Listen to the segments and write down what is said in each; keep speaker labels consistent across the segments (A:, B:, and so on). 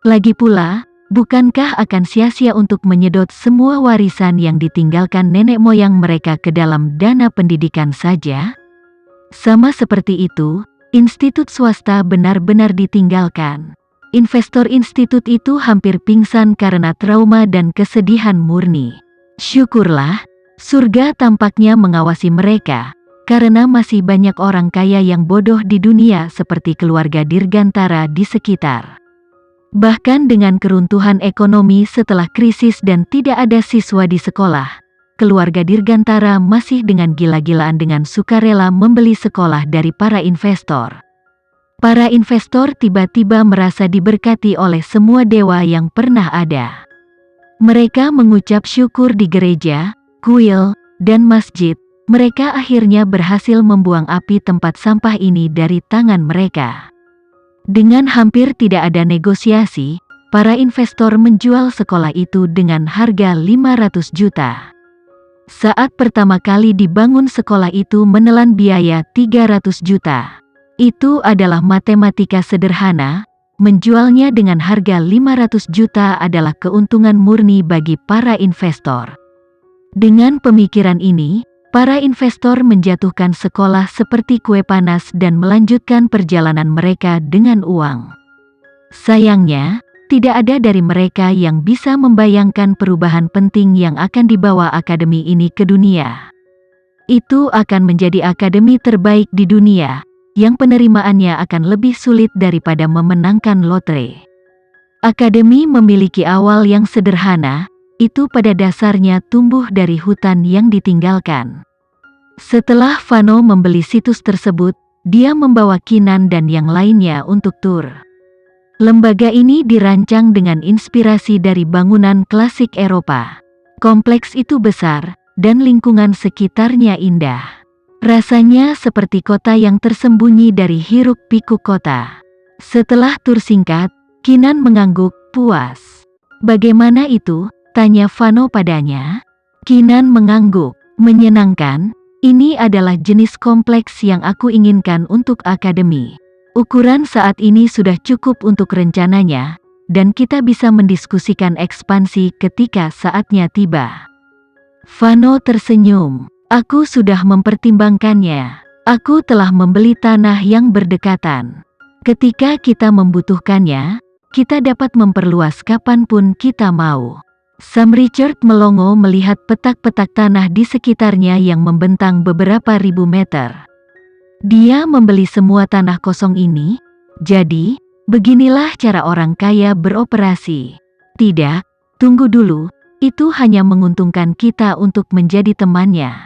A: Lagi pula, bukankah akan sia-sia untuk menyedot semua warisan yang ditinggalkan nenek moyang mereka ke dalam dana pendidikan saja? Sama seperti itu, institut swasta benar-benar ditinggalkan. Investor institut itu hampir pingsan karena trauma dan kesedihan murni. Syukurlah, surga tampaknya mengawasi mereka, karena masih banyak orang kaya yang bodoh di dunia seperti keluarga Dirgantara di sekitar. Bahkan dengan keruntuhan ekonomi setelah krisis dan tidak ada siswa di sekolah, keluarga Dirgantara masih dengan gila-gilaan dengan sukarela membeli sekolah dari para investor. Para investor tiba-tiba merasa diberkati oleh semua dewa yang pernah ada. Mereka mengucap syukur di gereja, kuil, dan masjid. Mereka akhirnya berhasil membuang api tempat sampah ini dari tangan mereka. Dengan hampir tidak ada negosiasi, para investor menjual sekolah itu dengan harga 500 juta. Saat pertama kali dibangun sekolah itu menelan biaya 300 juta. Itu adalah matematika sederhana, menjualnya dengan harga 500 juta adalah keuntungan murni bagi para investor. Dengan pemikiran ini, para investor menjatuhkan sekolah seperti kue panas dan melanjutkan perjalanan mereka dengan uang. Sayangnya, tidak ada dari mereka yang bisa membayangkan perubahan penting yang akan dibawa akademi ini ke dunia. Itu akan menjadi akademi terbaik di dunia, yang penerimaannya akan lebih sulit daripada memenangkan lotre. Akademi memiliki awal yang sederhana, itu pada dasarnya tumbuh dari hutan yang ditinggalkan. Setelah Vano membeli situs tersebut, dia membawa Kinan dan yang lainnya untuk tur. Lembaga ini dirancang dengan inspirasi dari bangunan klasik Eropa. Kompleks itu besar, dan lingkungan sekitarnya indah. Rasanya seperti kota yang tersembunyi dari hiruk-pikuk kota. Setelah tur singkat, Kinan mengangguk, puas. "Bagaimana itu?" tanya Vano padanya. Kinan mengangguk, "Menyenangkan, ini adalah jenis kompleks yang aku inginkan untuk akademi. Ukuran saat ini sudah cukup untuk rencananya, dan kita bisa mendiskusikan ekspansi ketika saatnya tiba." Vano tersenyum. "Aku sudah mempertimbangkannya. Aku telah membeli tanah yang berdekatan. Ketika kita membutuhkannya, kita dapat memperluas kapanpun kita mau." Sam Richard melongo melihat petak-petak tanah di sekitarnya yang membentang beberapa ribu meter. Dia membeli semua tanah kosong ini. Jadi, beginilah cara orang kaya beroperasi. Tidak, tunggu dulu, itu hanya menguntungkan kita untuk menjadi temannya.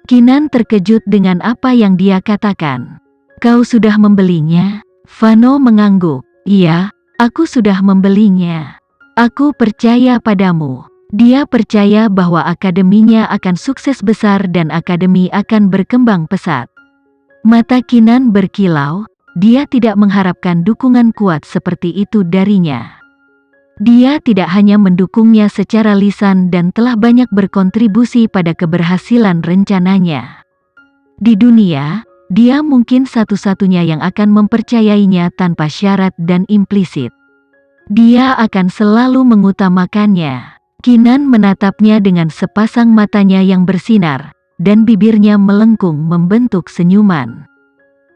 A: Kinan terkejut dengan apa yang dia katakan. "Kau sudah membelinya?" Vano mengangguk. "Iya, aku sudah membelinya. Aku percaya padamu." Dia percaya bahwa akademinya akan sukses besar dan akademi akan berkembang pesat. Mata Kinan berkilau, dia tidak mengharapkan dukungan kuat seperti itu darinya. Dia tidak hanya mendukungnya secara lisan dan telah banyak berkontribusi pada keberhasilan rencananya. Di dunia, dia mungkin satu-satunya yang akan mempercayainya tanpa syarat dan implisit. Dia akan selalu mengutamakannya. Kinan menatapnya dengan sepasang matanya yang bersinar, dan bibirnya melengkung membentuk senyuman.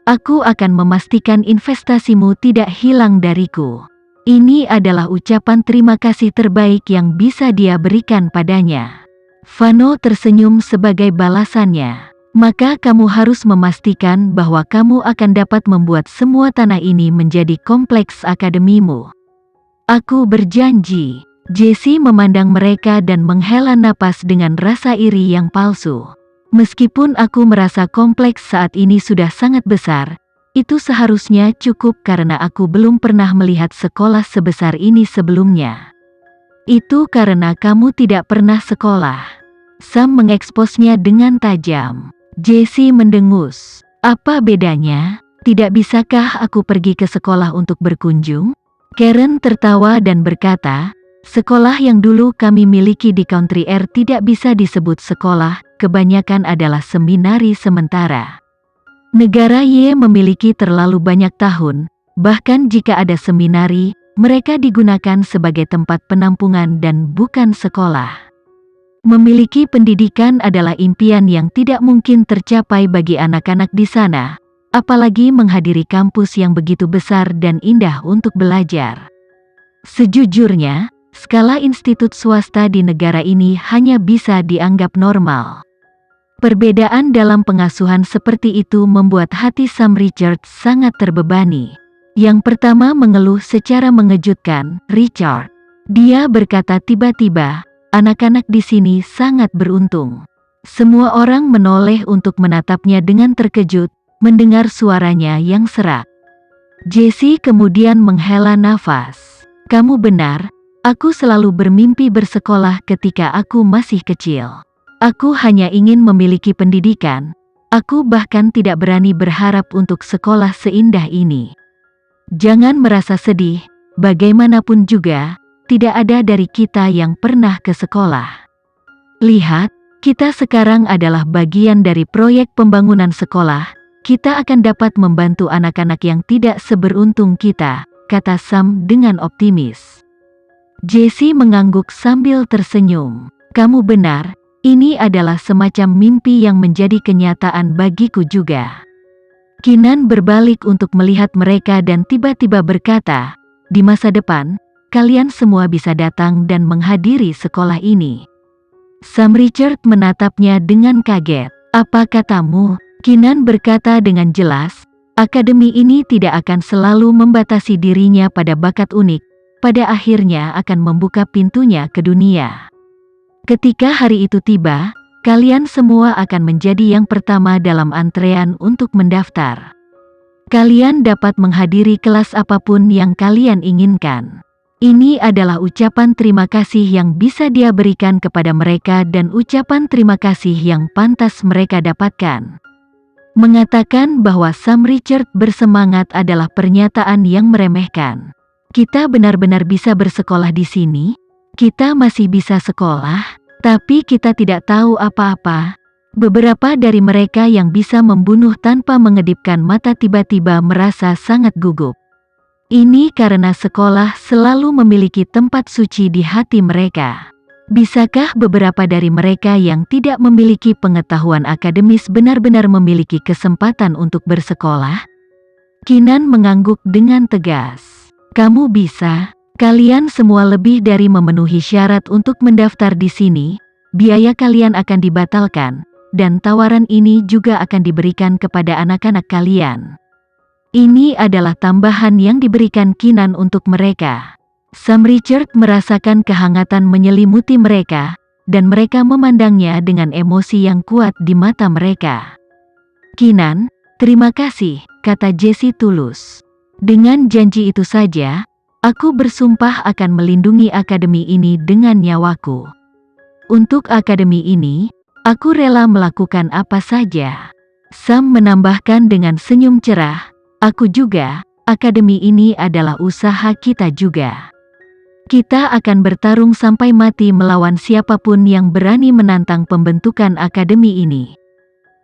A: "Aku akan memastikan investasimu tidak hilang dariku." Ini adalah ucapan terima kasih terbaik yang bisa dia berikan padanya. Vano tersenyum sebagai balasannya. "Maka kamu harus memastikan bahwa kamu akan dapat membuat semua tanah ini menjadi kompleks akademimu." "Aku berjanji." Jesse memandang mereka dan menghela napas dengan rasa iri yang palsu. "Meskipun aku merasa kompleks saat ini sudah sangat besar, itu seharusnya cukup karena aku belum pernah melihat sekolah sebesar ini sebelumnya." "Itu karena kamu tidak pernah sekolah." Sam mengeksposnya dengan tajam. Jesse mendengus. "Apa bedanya? Tidak bisakah aku pergi ke sekolah untuk berkunjung?" Karen tertawa dan berkata, "Sekolah yang dulu kami miliki di Country Air tidak bisa disebut sekolah, kebanyakan adalah seminari sementara. Negara Y memiliki terlalu banyak tahun, bahkan jika ada seminari, mereka digunakan sebagai tempat penampungan dan bukan sekolah. Memiliki pendidikan adalah impian yang tidak mungkin tercapai bagi anak-anak di sana, apalagi menghadiri kampus yang begitu besar dan indah untuk belajar. Sejujurnya, skala institut swasta di negara ini hanya bisa dianggap normal. Perbedaan dalam pengasuhan seperti itu membuat hati Sam Richards sangat terbebani. Yang pertama mengeluh secara mengejutkan, Richard. Dia berkata tiba-tiba, anak-anak di sini sangat beruntung. Semua orang menoleh untuk menatapnya dengan terkejut, mendengar suaranya yang serak. Jesse kemudian menghela nafas. Kamu benar, aku selalu bermimpi bersekolah ketika aku masih kecil. Aku hanya ingin memiliki pendidikan, aku bahkan tidak berani berharap untuk sekolah seindah ini. Jangan merasa sedih, bagaimanapun juga, tidak ada dari kita yang pernah ke sekolah. Lihat, kita sekarang adalah bagian dari proyek pembangunan sekolah, kita akan dapat membantu anak-anak yang tidak seberuntung kita, kata Sam dengan optimis. Jesse mengangguk sambil tersenyum. Kamu benar, ini adalah semacam mimpi yang menjadi kenyataan bagiku juga. Keenan berbalik untuk melihat mereka dan tiba-tiba berkata, di masa depan, kalian semua bisa datang dan menghadiri sekolah ini. Sam Richard menatapnya dengan kaget. Apa katamu? Keenan berkata dengan jelas, akademi ini tidak akan selalu membatasi dirinya pada bakat unik, pada akhirnya akan membuka pintunya ke dunia. Ketika hari itu tiba, kalian semua akan menjadi yang pertama dalam antrean untuk mendaftar. Kalian dapat menghadiri kelas apapun yang kalian inginkan. Ini adalah ucapan terima kasih yang bisa dia berikan kepada mereka dan ucapan terima kasih yang pantas mereka dapatkan. Mengatakan bahwa Sam Richard bersemangat adalah pernyataan yang meremehkan. Kita benar-benar bisa bersekolah di sini? Kita masih bisa sekolah? Tapi kita tidak tahu apa-apa. Beberapa dari mereka yang bisa membunuh tanpa mengedipkan mata tiba-tiba merasa sangat gugup. Ini karena sekolah selalu memiliki tempat suci di hati mereka. Bisakah beberapa dari mereka yang tidak memiliki pengetahuan akademis benar-benar memiliki kesempatan untuk bersekolah? Keenan mengangguk dengan tegas. Kamu bisa. Kalian semua lebih dari memenuhi syarat untuk mendaftar di sini, biaya kalian akan dibatalkan, dan tawaran ini juga akan diberikan kepada anak-anak kalian. Ini adalah tambahan yang diberikan Keenan untuk mereka. Sam Richard merasakan kehangatan menyelimuti mereka, dan mereka memandangnya dengan emosi yang kuat di mata mereka. Keenan, terima kasih, kata Jesse tulus. Dengan janji itu saja, aku bersumpah akan melindungi akademi ini dengan nyawaku. Untuk akademi ini, aku rela melakukan apa saja. Sam menambahkan dengan senyum cerah, aku juga, akademi ini adalah usaha kita juga. Kita akan bertarung sampai mati melawan siapapun yang berani menantang pembentukan akademi ini.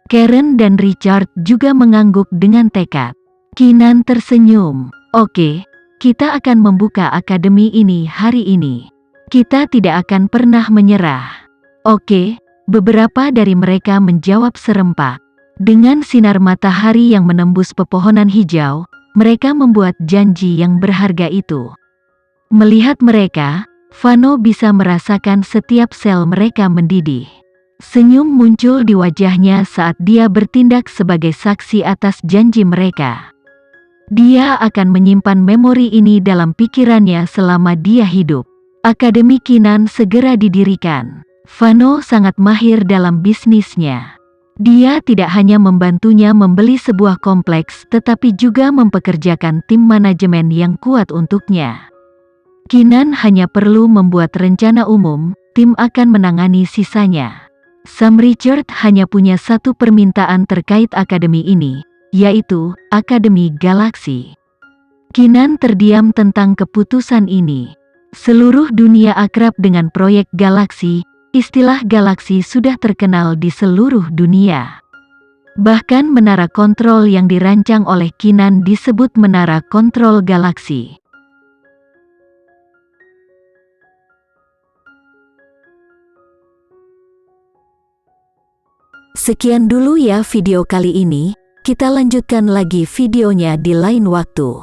A: Karen dan Richard juga mengangguk dengan tekad. Keenan tersenyum. Oke. Kita akan membuka akademi ini hari ini. Kita tidak akan pernah menyerah. Oke, beberapa dari mereka menjawab serempak. Dengan sinar matahari yang menembus pepohonan hijau, mereka membuat janji yang berharga itu. Melihat mereka, Vano bisa merasakan setiap sel mereka mendidih. Senyum muncul di wajahnya saat dia bertindak sebagai saksi atas janji mereka. Dia akan menyimpan memori ini dalam pikirannya selama dia hidup. Akademi Keenan segera didirikan. Vano sangat mahir dalam bisnisnya. Dia tidak hanya membantunya membeli sebuah kompleks tetapi juga mempekerjakan tim manajemen yang kuat untuknya. Keenan hanya perlu membuat rencana umum, tim akan menangani sisanya. Sam Richard hanya punya satu permintaan terkait akademi ini, yaitu Akademi Galaksi. Keenan terdiam tentang keputusan ini. Seluruh dunia akrab dengan proyek Galaksi, istilah Galaksi sudah terkenal di seluruh dunia. Bahkan menara kontrol yang dirancang oleh Keenan disebut Menara Kontrol Galaksi. Sekian dulu ya video kali ini, kita lanjutkan lagi videonya di lain waktu.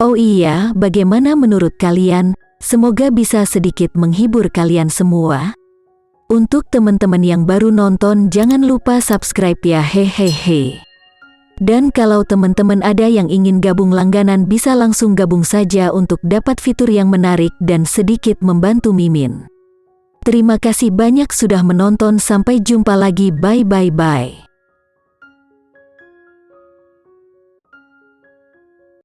A: Oh iya, bagaimana menurut kalian? Semoga bisa sedikit menghibur kalian semua. Untuk teman-teman yang baru nonton, jangan lupa subscribe ya, hehehe. Dan kalau teman-teman ada yang ingin gabung langganan, bisa langsung gabung saja untuk dapat fitur yang menarik dan sedikit membantu Mimin. Terima kasih banyak sudah menonton, sampai jumpa lagi, bye.